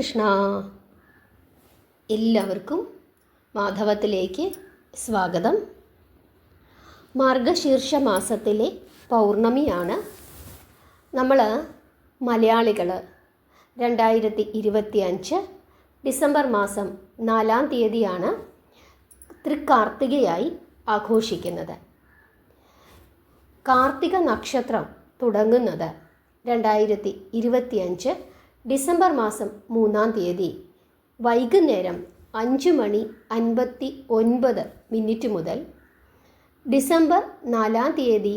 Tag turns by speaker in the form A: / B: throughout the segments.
A: കൃഷ്ണ. എല്ലാവർക്കും മാധവത്തിലേക്ക് സ്വാഗതം. മാർഗശീർഷ മാസത്തിലെ പൗർണമിയാണ്. നമ്മൾ മലയാളികൾ 2025 ഡിസംബർ മാസം 4-ാം തീയതിയാണ് തൃക്കാർത്തികയായി ആഘോഷിക്കുന്നത്. കാർത്തിക നക്ഷത്രം തുടങ്ങുന്നത് 2025 ഡിസംബർ മാസം 3-ാം തീയതി വൈകുന്നേരം 5:59 മുതൽ ഡിസംബർ 4-ാം തീയതി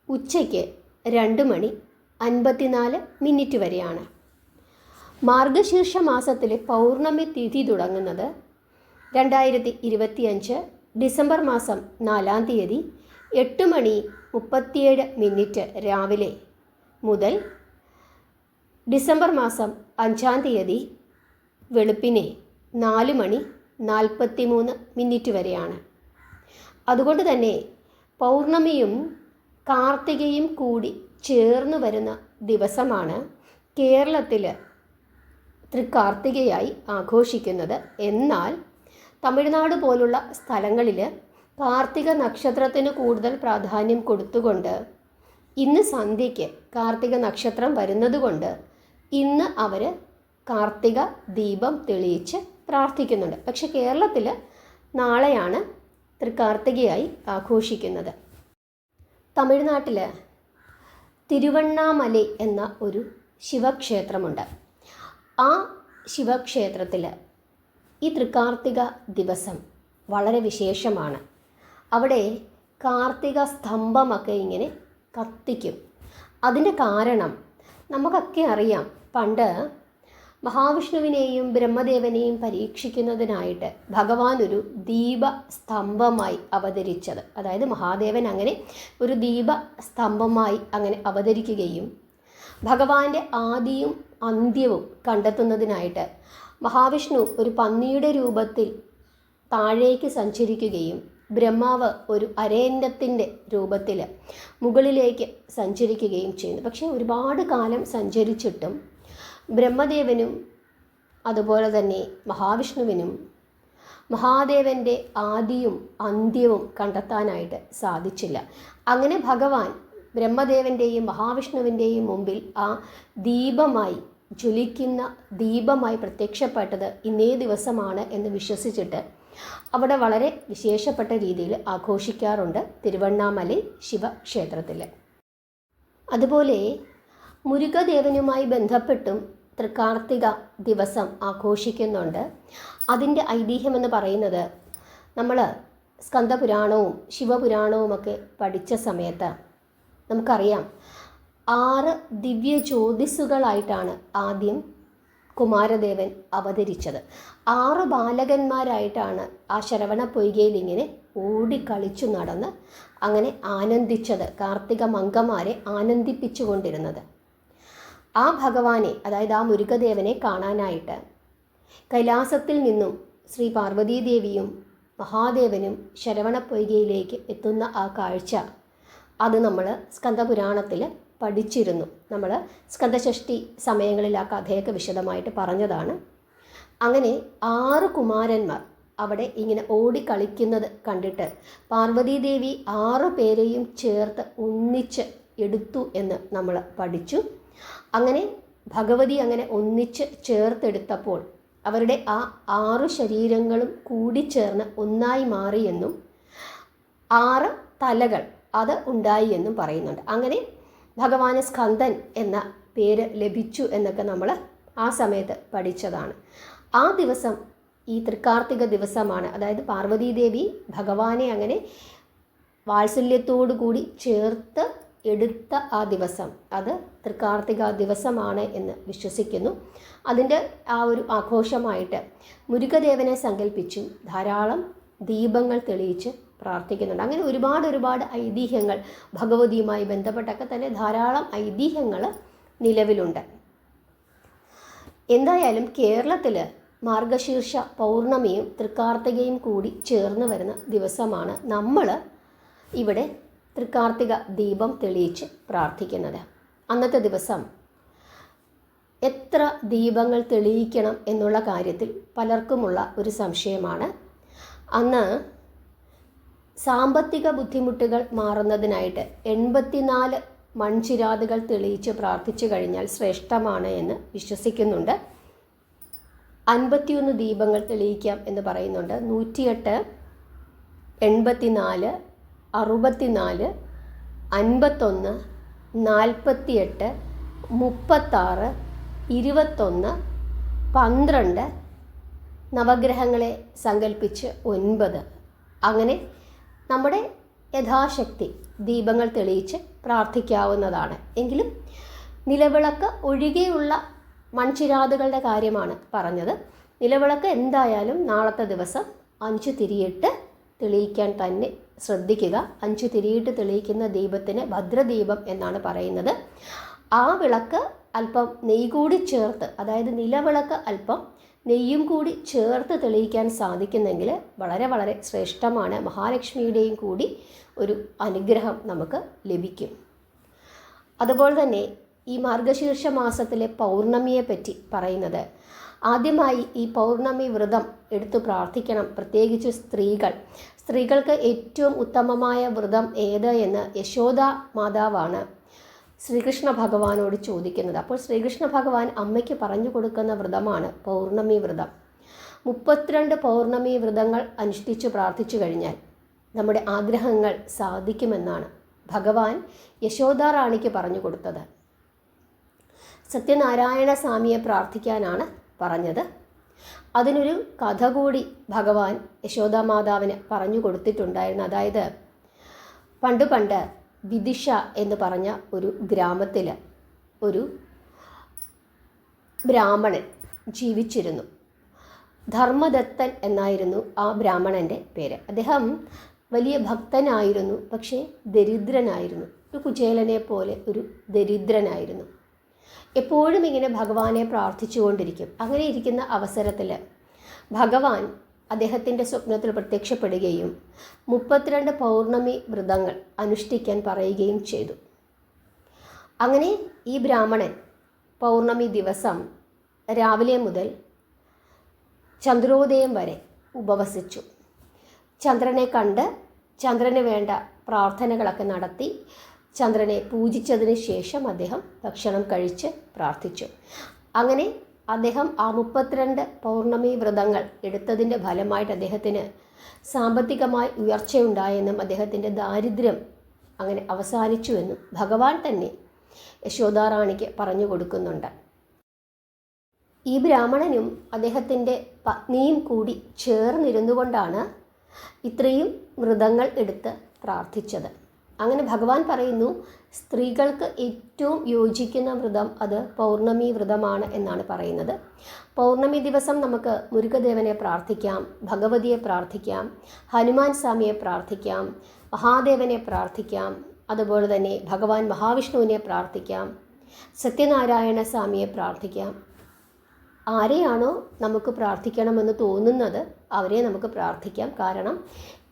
A: ഉച്ചയ്ക്ക് 2:54 വരെയാണ്. മാർഗശീർഷ മാസത്തിലെ പൗർണമി തിഥി തുടങ്ങുന്നത് 2025 ഡിസംബർ മാസം 4-ാം തീയതി 8:37 രാവിലെ മുതൽ ഡിസംബർ മാസം 5-ാം തീയതി വെളുപ്പിനെ 4:43 വരെയാണ്. അതുകൊണ്ട് തന്നെ പൗർണമിയും കാർത്തികയും കൂടി ചേർന്ന് വരുന്ന ദിവസമാണ് കേരളത്തിൽ തൃക്കാർത്തികയായി ആഘോഷിക്കുന്നത്. എന്നാൽ തമിഴ്നാട് പോലുള്ള സ്ഥലങ്ങളിൽ കാർത്തിക നക്ഷത്രത്തിന് കൂടുതൽ പ്രാധാന്യം കൊടുത്തുകൊണ്ട് ഇന്ന് സന്ധ്യയ്ക്ക് കാർത്തിക നക്ഷത്രം വരുന്നത് കൊണ്ട് ഇന്ന് അവർ കാർത്തിക ദീപം തെളിയിച്ച് പ്രാർത്ഥിക്കുന്നുണ്ട്. പക്ഷെ കേരളത്തിൽ നാളെയാണ് തൃക്കാർത്തികയായി ആഘോഷിക്കുന്നത്. തമിഴ്നാട്ടിൽ തിരുവണ്ണാമലൈ എന്ന ഒരു ശിവക്ഷേത്രമുണ്ട്. ആ ശിവക്ഷേത്രത്തിൽ ഈ തൃക്കാർത്തിക ദിവസം വളരെ വിശേഷമാണ്. അവിടെ കാർത്തിക സ്തംഭമൊക്കെ ഇങ്ങനെ കത്തിക്കും. അതിൻ്റെ കാരണം നമുക്കൊക്കെ അറിയാം. പണ്ട് മഹാവിഷ്ണുവിനെയും ബ്രഹ്മദേവനെയും പരീക്ഷിക്കുന്നതിനായിട്ട് ഭഗവാൻ ഒരു ദീപസ്തംഭമായി അവതരിച്ചത്. അതായത് മഹാദേവൻ അങ്ങനെ ഒരു ദീപസ്തംഭമായി അങ്ങനെ അവതരിക്കുകയും ഭഗവാന്റെ ആദിയും അന്ത്യവും കണ്ടെത്തുന്നതിനായിട്ട് മഹാവിഷ്ണു ഒരു പന്നിയുടെ രൂപത്തിൽ താഴേക്ക് സഞ്ചരിക്കുകയും ബ്രഹ്മാവ് ഒരു അരയന്നത്തിൻ്റെ രൂപത്തിൽ മുകളിലേക്ക് സഞ്ചരിക്കുകയും ചെയ്യുന്നു. പക്ഷേ ഒരുപാട് കാലം സഞ്ചരിച്ചിട്ടും ബ്രഹ്മദേവനും അതുപോലെ തന്നെ മഹാവിഷ്ണുവിനും മഹാദേവൻ്റെ ആദിയും അന്ത്യവും കണ്ടെത്താനായിട്ട് സാധിച്ചില്ല. അങ്ങനെ ഭഗവാൻ ബ്രഹ്മദേവൻ്റെയും മഹാവിഷ്ണുവിൻ്റെയും മുമ്പിൽ ആ ദീപമായി ജ്വലിക്കുന്ന ദീപമായി പ്രത്യക്ഷപ്പെട്ടത് ഇന്നേ ദിവസമാണ് എന്ന് വിശ്വസിച്ചിട്ട് അവിടെ വളരെ വിശേഷപ്പെട്ട രീതിയിൽ ആഘോഷിക്കാറുണ്ട് തിരുവണ്ണാമലൈ ശിവക്ഷേത്രത്തിൽ. അതുപോലെ മുരുകദേവനുമായി ബന്ധപ്പെട്ടും തൃക്കാർത്തിക ദിവസം ആഘോഷിക്കുന്നുണ്ട്. അതിൻ്റെ ഐതിഹ്യമെന്ന് പറയുന്നത് നമ്മൾ സ്കന്ദപുരാണവും ശിവപുരാണവുമൊക്കെ പഠിച്ച സമയത്ത് നമുക്കറിയാം 6 ദിവ്യ ജ്യോതിസ്സുകളായിട്ടാണ് ആദ്യം കുമാരദേവൻ അവതരിച്ചത്. 6 ബാലകന്മാരായിട്ടാണ് ആ ശരവണ പൊയ്കയിൽ ഇങ്ങനെ ഓടിക്കളിച്ചു നടന്ന് അങ്ങനെ ആനന്ദിച്ചത്, കാർത്തിക മംഗമാരെ ആനന്ദിപ്പിച്ചു കൊണ്ടിരുന്നത്. ആ ഭഗവാനെ, അതായത് ആ മുരുകദേവനെ കാണാനായിട്ട് കൈലാസത്തിൽ നിന്നും ശ്രീ പാർവതീദേവിയും മഹാദേവനും ശരവണ പൊയ്കയിലേക്ക് എത്തുന്ന ആ കാഴ്ച അത് നമ്മൾ സ്കന്ദപുരാണത്തിൽ പഠിച്ചിരുന്നു. നമ്മൾ സ്കന്ദഷഷ്ടി സമയങ്ങളിൽ ആ കഥയൊക്കെ വിശദമായിട്ട് പറഞ്ഞതാണ്. അങ്ങനെ 6 കുമാരന്മാർ അവിടെ ഇങ്ങനെ ഓടിക്കളിക്കുന്നത് കണ്ടിട്ട് പാർവതീദേവി 6 പേരെയും ചേർത്ത് ഒന്നിച്ച് എടുത്തു എന്ന് നമ്മൾ പഠിച്ചു. അങ്ങനെ ഭഗവതി അങ്ങനെ ഒന്നിച്ച് ചേർത്തെടുത്തപ്പോൾ അവരുടെ ആ 6 ശരീരങ്ങളും കൂടിച്ചേർന്ന് ഒന്നായി മാറിയെന്നും 6 തലകൾ അത് ഉണ്ടായി എന്നും പറയുന്നുണ്ട്. അങ്ങനെ ഭഗവാന് സ്കന്ദൻ എന്ന പേര് ലഭിച്ചു എന്നൊക്കെ നമ്മൾ ആ സമയത്ത് പഠിച്ചതാണ്. ആ ദിവസം ഈ തൃക്കാർത്തിക ദിവസമാണ്. അതായത് പാർവതീദേവി ഭഗവാനെ അങ്ങനെ വാത്സല്യത്തോടു കൂടി ചേർത്ത് എടുത്ത ആ ദിവസം, അത് തൃക്കാർത്തിക ദിവസമാണ് എന്ന് വിശ്വസിക്കുന്നു. അതിൻ്റെ ആ ഒരു ആഘോഷമായിട്ട് മുരുകദേവനെ സങ്കല്പിച്ചും ധാരാളം ദീപങ്ങൾ തെളിയിച്ച് പ്രാർത്ഥിക്കുന്നുണ്ട്. അങ്ങനെ ഒരുപാട് ഐതിഹ്യങ്ങൾ ഭഗവതിയുമായി ബന്ധപ്പെട്ടൊക്കെ തന്നെ ധാരാളം ഐതിഹ്യങ്ങൾ നിലവിലുണ്ട്. എന്തായാലും കേരളത്തിൽ മാർഗശീർഷ പൗർണമിയും തൃക്കാർത്തികയും കൂടി ചേർന്ന് വരുന്ന ദിവസമാണ് നമ്മൾ ഇവിടെ തൃക്കാർത്തിക ദീപം തെളിയിച്ച് പ്രാർത്ഥിക്കുന്നത്. അന്നത്തെ ദിവസം എത്ര ദീപങ്ങൾ തെളിയിക്കണം എന്നുള്ള കാര്യത്തിൽ പലർക്കുമുള്ള ഒരു സംശയമാണ്. അന്ന് സാമ്പത്തിക ബുദ്ധിമുട്ടുകൾ മാറുന്നതിനായിട്ട് 84 മൺചിരാതുകൾ തെളിയിച്ച് പ്രാർത്ഥിച്ചു കഴിഞ്ഞാൽ ശ്രേഷ്ഠമാണ് എന്ന് വിശ്വസിക്കുന്നുണ്ട്. 51 ദീപങ്ങൾ തെളിയിക്കാം എന്ന് പറയുന്നുണ്ട്. 108, 84, 64, 51, 48, 36, 21, 12 നവഗ്രഹങ്ങളെ സങ്കല്പിച്ച് 9. അങ്ങനെ നമ്മുടെ യഥാശക്തി ദീപങ്ങൾ തെളിയിച്ച് പ്രാർത്ഥിക്കാവുന്നതാണ്. എങ്കിലും നിലവിളക്ക് ഒഴികെയുള്ള മൺചിരാതുകളുടെ കാര്യമാണ് പറഞ്ഞത്. നിലവിളക്ക് എന്തായാലും നാളത്തെ ദിവസം 5 തിരിയിട്ട് തെളിയിക്കാൻ തന്നെ ശ്രദ്ധിക്കുക. 5 തിരിയിട്ട് തെളിയിക്കുന്ന ദീപത്തിന് ഭദ്രദീപം എന്നാണ് പറയുന്നത്. ആ വിളക്ക് അല്പം നെയ്യ് കൂടി ചേർത്ത്, അതായത് നിലവിളക്ക് അല്പം നെയ്യും കൂടി ചേർത്ത് തെളിയിക്കാൻ സാധിക്കുന്നെങ്കിൽ വളരെ വളരെ ശ്രേഷ്ഠമാണ്. മഹാലക്ഷ്മിയുടെയും കൂടി ഒരു അനുഗ്രഹം നമുക്ക് ലഭിക്കും. അതുപോലെ തന്നെ ഈ മാർഗശീർഷ മാസത്തിലെ പൗർണമിയെ പറ്റി പറയുന്നത്, ആദ്യമായി ഈ പൗർണമി വ്രതം എടുത്തു പ്രാർത്ഥിക്കണം. പ്രത്യേകിച്ച് സ്ത്രീകൾക്ക് ഏറ്റവും ഉത്തമമായ വ്രതം ഏത് എന്ന് യശോദ മാതാവാണ് ശ്രീകൃഷ്ണ ഭഗവാനോട് ചോദിക്കുന്നത്. അപ്പോൾ ശ്രീകൃഷ്ണ ഭഗവാൻ അമ്മയ്ക്ക് പറഞ്ഞു കൊടുക്കുന്ന വ്രതമാണ് പൗർണമി വ്രതം. 32 പൗർണമി വ്രതങ്ങൾ അനുഷ്ഠിച്ചു പ്രാർത്ഥിച്ചു കഴിഞ്ഞാൽ നമ്മുടെ ആഗ്രഹങ്ങൾ സാധിക്കുമെന്നാണ് ഭഗവാൻ യശോദാറാണിക്ക് പറഞ്ഞു കൊടുത്തത്. സത്യനാരായണ സ്വാമിയെ പ്രാർത്ഥിക്കാനാണ് പറഞ്ഞത്. അതിനൊരു കഥ കൂടി ഭഗവാൻ യശോദാമാതാവിന് പറഞ്ഞു കൊടുത്തിട്ടുണ്ടായിരുന്നു. അതായത് പണ്ട് വിദിഷ എന്ന് പറഞ്ഞ ഒരു ഗ്രാമത്തിൽ ഒരു ബ്രാഹ്മണൻ ജീവിച്ചിരുന്നു. ധർമ്മദത്തൻ എന്നായിരുന്നു ആ ബ്രാഹ്മണൻ്റെ പേര്. അദ്ദേഹം വലിയ ഭക്തനായിരുന്നു, പക്ഷേ ദരിദ്രനായിരുന്നു. ഒരു കുചേലനെ പോലെ ഒരു ദരിദ്രനായിരുന്നു. എപ്പോഴും ഇങ്ങനെ ഭഗവാനെ പ്രാർത്ഥിച്ചുകൊണ്ടിരിക്കും. അങ്ങനെ ഇരിക്കുന്ന അവസരത്തിൽ ഭഗവാൻ അദ്ദേഹത്തിൻ്റെ സ്വപ്നത്തിൽ പ്രത്യക്ഷപ്പെടുകയും 32 പൗർണമി വ്രതങ്ങൾ അനുഷ്ഠിക്കാൻ പറയുകയും ചെയ്തു. അങ്ങനെ ഈ ബ്രാഹ്മണൻ പൗർണമി ദിവസം രാവിലെ മുതൽ ചന്ദ്രോദയം വരെ ഉപവസിച്ചു. ചന്ദ്രനെ കണ്ട് ചന്ദ്രന് വേണ്ട പ്രാർത്ഥനകളൊക്കെ നടത്തി ചന്ദ്രനെ പൂജിച്ചതിന് ശേഷം അദ്ദേഹം ഭക്ഷണം കഴിച്ച് പ്രാർത്ഥിച്ചു. അങ്ങനെ അദ്ദേഹം ആ 32 പൗർണമി വ്രതങ്ങൾ എടുത്തതിൻ്റെ ഫലമായിട്ട് അദ്ദേഹത്തിന് സാമ്പത്തികമായി ഉയർച്ചയുണ്ടായെന്നും അദ്ദേഹത്തിൻ്റെ ദാരിദ്ര്യം അങ്ങനെ അവസാനിച്ചുവെന്നും ഭഗവാൻ തന്നെ യശോദാറാണിക്ക് പറഞ്ഞു കൊടുക്കുന്നുണ്ട്. ഈ ബ്രാഹ്മണനും അദ്ദേഹത്തിൻ്റെ പത്നിയും കൂടി ചേർന്നിരുന്നു കൊണ്ടാണ് ഇത്രയും വ്രതങ്ങൾ എടുത്ത് പ്രാർത്ഥിച്ചത്. അങ്ങനെ ഭഗവാൻ പറയുന്നു, സ്ത്രീകൾക്ക് ഏറ്റവും യോജിക്കുന്ന വ്രതം അത് പൗർണമി വ്രതമാണ് എന്നാണ് പറയുന്നത്. പൗർണമി ദിവസം നമുക്ക് മുരുകദേവനെ പ്രാർത്ഥിക്കാം, ഭഗവതിയെ പ്രാർത്ഥിക്കാം, ഹനുമാൻ സ്വാമിയെ പ്രാർത്ഥിക്കാം, മഹാദേവനെ പ്രാർത്ഥിക്കാം, അതുപോലെ തന്നെ ഭഗവാൻ മഹാവിഷ്ണുവിനെ പ്രാർത്ഥിക്കാം, സത്യനാരായണ സ്വാമിയെ പ്രാർത്ഥിക്കാം. ആരെയാണോ നമുക്ക് പ്രാർത്ഥിക്കണമെന്ന് തോന്നുന്നത് അവരെ നമുക്ക് പ്രാർത്ഥിക്കാം. കാരണം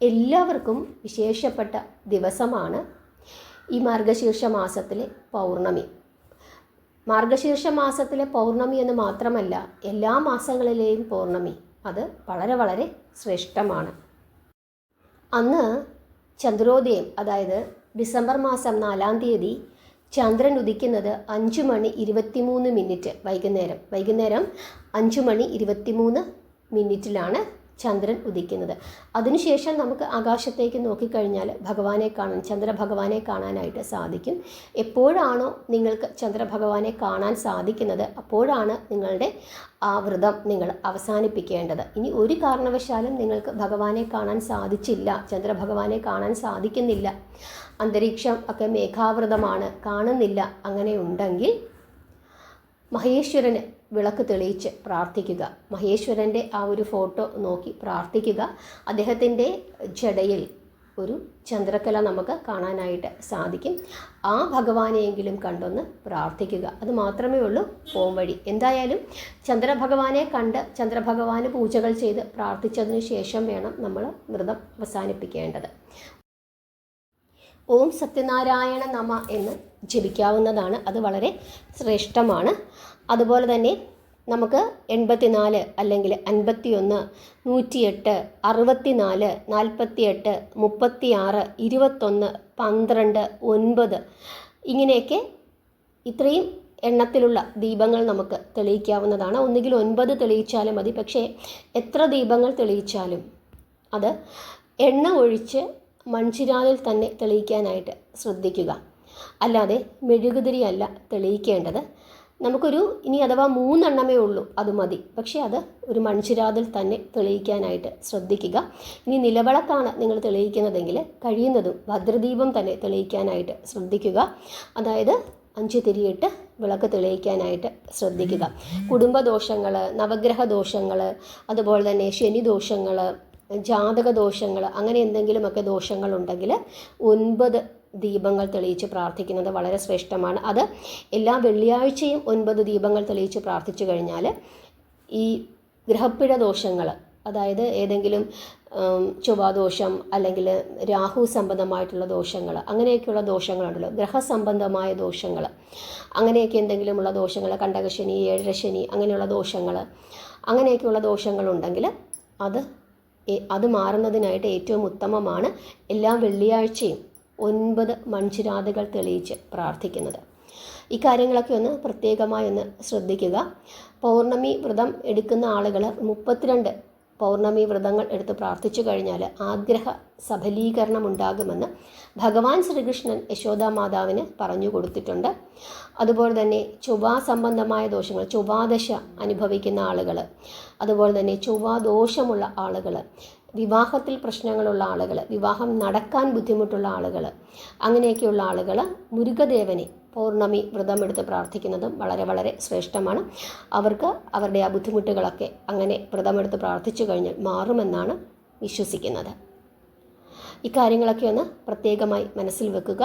A: എല്ലാവർക്കും വിശേഷപ്പെട്ട ദിവസമാണ് ഈ മാർഗശീർഷ മാസത്തിലെ പൗർണമി. മാർഗശീർഷ മാസത്തിലെ പൗർണമി എന്ന് മാത്രമല്ല, എല്ലാ മാസങ്ങളിലെയും പൗർണമി അത് വളരെ വളരെ ശ്രേഷ്ഠമാണ്. അന്ന് ചന്ദ്രോദയം, അതായത് ഡിസംബർ മാസം 4-ാം തീയതി ചന്ദ്രൻ ഉദിക്കുന്നത് 5:23 വൈകുന്നേരം 5:23 ചന്ദ്രൻ ഉദിക്കുന്നത്. അതിനുശേഷം നമുക്ക് ആകാശത്തേക്ക് നോക്കിക്കഴിഞ്ഞാൽ ചന്ദ്രഭഗവാനെ കാണാനായിട്ട് സാധിക്കും. എപ്പോഴാണോ നിങ്ങൾക്ക് ചന്ദ്രഭഗവാനെ കാണാൻ സാധിക്കുന്നത് അപ്പോഴാണ് നിങ്ങളുടെ ആ വ്രതം നിങ്ങൾ അവസാനിപ്പിക്കേണ്ടത്. ഇനി ഒരു കാരണവശാലും നിങ്ങൾക്ക് ഭഗവാനെ കാണാൻ സാധിച്ചില്ല, ചന്ദ്രഭഗവാനെ കാണാൻ സാധിക്കുന്നില്ല, അന്തരീക്ഷം ഒക്കെ മേഘാവൃതമാണ്, കാണുന്നില്ല, അങ്ങനെ ഉണ്ടെങ്കിൽ മഹേശ്വരന് വിളക്ക് തെളിയിച്ച് പ്രാർത്ഥിക്കുക. മഹേശ്വരൻ്റെ ആ ഒരു ഫോട്ടോ നോക്കി പ്രാർത്ഥിക്കുക. അദ്ദേഹത്തിൻ്റെ ജടയിൽ ഒരു ചന്ദ്രക്കല നമുക്ക് കാണാനായിട്ട് സാധിക്കും. ആ ഭഗവാനെയെങ്കിലും കണ്ടൊന്ന് പ്രാർത്ഥിക്കുക. അത് മാത്രമേ ഉള്ളൂ പോംവഴി. എന്തായാലും ചന്ദ്രഭഗവാനെ കണ്ട് ചന്ദ്രഭഗവാന് പൂജകൾ ചെയ്ത് പ്രാർത്ഥിച്ചതിന് ശേഷം വേണം നമ്മൾ വ്രതം അവസാനിപ്പിക്കേണ്ടത്. ഓം സത്യനാരായണ നമ എന്ന് ജപിക്കാവുന്നതാണ്. അത് വളരെ ശ്രേഷ്ഠമാണ്. അതുപോലെ തന്നെ നമുക്ക് 84 അല്ലെങ്കിൽ 51, 108, 64, 48, 36, 21, 12, 9 ഇങ്ങനെയൊക്കെ ഇത്രയും എണ്ണത്തിലുള്ള ദീപങ്ങൾ നമുക്ക് തെളിയിക്കാവുന്നതാണ്. ഒന്നുകിൽ 9 തെളിയിച്ചാലും മതി. പക്ഷേ എത്ര ദീപങ്ങൾ തെളിയിച്ചാലും അത് എണ്ണ ഒഴിച്ച് മൺചിരാതിൽ തന്നെ തെളിയിക്കാനായിട്ട് ശ്രദ്ധിക്കുക. അല്ലാതെ മെഴുകുതിരിയല്ല തെളിയിക്കേണ്ടത്. നമുക്കൊരു ഇനി അഥവാ 3 എണ്ണമേ ഉള്ളൂ, അത് മതി. പക്ഷേ അത് ഒരു മൺചിരാതിൽ തന്നെ തെളിയിക്കാനായിട്ട് ശ്രദ്ധിക്കുക. ഇനി നിലവിളക്കാണ് നിങ്ങൾ തെളിയിക്കുന്നതെങ്കിൽ കഴിയുന്നതും ഭദ്രദീപം തന്നെ തെളിയിക്കാനായിട്ട് ശ്രദ്ധിക്കുക. അതായത് 5 തിരിയിട്ട് വിളക്ക് തെളിയിക്കാനായിട്ട് ശ്രദ്ധിക്കുക. കുടുംബദോഷങ്ങൾ, നവഗ്രഹ ദോഷങ്ങൾ, അതുപോലെ തന്നെ ശനി ദോഷങ്ങൾ, ജാതക ദോഷങ്ങൾ, അങ്ങനെ എന്തെങ്കിലുമൊക്കെ ദോഷങ്ങളുണ്ടെങ്കിൽ 9 ദീപങ്ങൾ തെളിയിച്ച് പ്രാർത്ഥിക്കുന്നത് വളരെ ശ്രേഷ്ഠമാണ്. അത് എല്ലാ വെള്ളിയാഴ്ചയും 9 ദീപങ്ങൾ തെളിയിച്ച് പ്രാർത്ഥിച്ചു കഴിഞ്ഞാൽ ഈ ഗ്രഹപ്പിഴ ദോഷങ്ങൾ, അതായത് ഏതെങ്കിലും ചൊവ്വാദോഷം അല്ലെങ്കിൽ രാഹു സംബന്ധമായിട്ടുള്ള ദോഷങ്ങൾ, അങ്ങനെയൊക്കെയുള്ള ദോഷങ്ങളുണ്ടല്ലോ, ഗ്രഹസംബന്ധമായ ദോഷങ്ങൾ, അങ്ങനെയൊക്കെ എന്തെങ്കിലുമുള്ള ദോഷങ്ങൾ, കണ്ടകശനി, ഏഴരശനി, അങ്ങനെയുള്ള ദോഷങ്ങൾ, അങ്ങനെയൊക്കെയുള്ള ദോഷങ്ങളുണ്ടെങ്കിൽ അത് മാറുന്നതിനായിട്ട് ഏറ്റവും ഉത്തമമാണ് എല്ലാ വെള്ളിയാഴ്ചയും 9 മൺചിരാതുകൾ തെളിയിച്ച് പ്രാർത്ഥിക്കുന്നത്. ഈ കാര്യങ്ങളൊക്കെ ഒന്ന് പ്രത്യേകമായി ഒന്ന് ശ്രദ്ധിക്കുക. പൗർണമി വ്രതം എടുക്കുന്ന ആളുകൾ 32 പൗർണമി വ്രതങ്ങൾ എടുത്ത് പ്രാർത്ഥിച്ചു കഴിഞ്ഞാൽ ആഗ്രഹ സഫലീകരണം ഉണ്ടാകുമെന്ന് ഭഗവാൻ ശ്രീകൃഷ്ണൻ യശോദാമാതാവിന് പറഞ്ഞു കൊടുത്തിട്ടുണ്ട്. അതുപോലെ തന്നെ ചൊവ്വാ സംബന്ധമായ ദോഷങ്ങൾ, ചൊവ്വാദശ അനുഭവിക്കുന്ന ആളുകൾ, അതുപോലെ തന്നെ ചൊവ്വാദോഷമുള്ള ആളുകൾ, വിവാഹത്തിൽ പ്രശ്നങ്ങളുള്ള ആളുകൾ, വിവാഹം നടക്കാൻ ബുദ്ധിമുട്ടുള്ള ആളുകൾ, അങ്ങനെയൊക്കെയുള്ള ആളുകൾ മുരുകദേവനെ പൗർണമി വ്രതമെടുത്ത് പ്രാർത്ഥിക്കുന്നതും വളരെ വളരെ ശ്രേഷ്ഠമാണ്. അവർക്ക് അവരുടെ ആ ബുദ്ധിമുട്ടുകളൊക്കെ അങ്ങനെ വ്രതമെടുത്ത് പ്രാർത്ഥിച്ചു കഴിഞ്ഞാൽ മാറുമെന്നാണ് വിശ്വസിക്കുന്നത്. ഇക്കാര്യങ്ങളൊക്കെ ഒന്ന് പ്രത്യേകമായി മനസ്സിൽ വെക്കുക,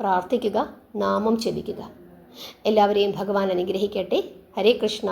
A: പ്രാർത്ഥിക്കുക, നാമം ജപിക്കുക. എല്ലാവരെയും ഭഗവാൻ അനുഗ്രഹിക്കട്ടെ. ഹരേ കൃഷ്ണ.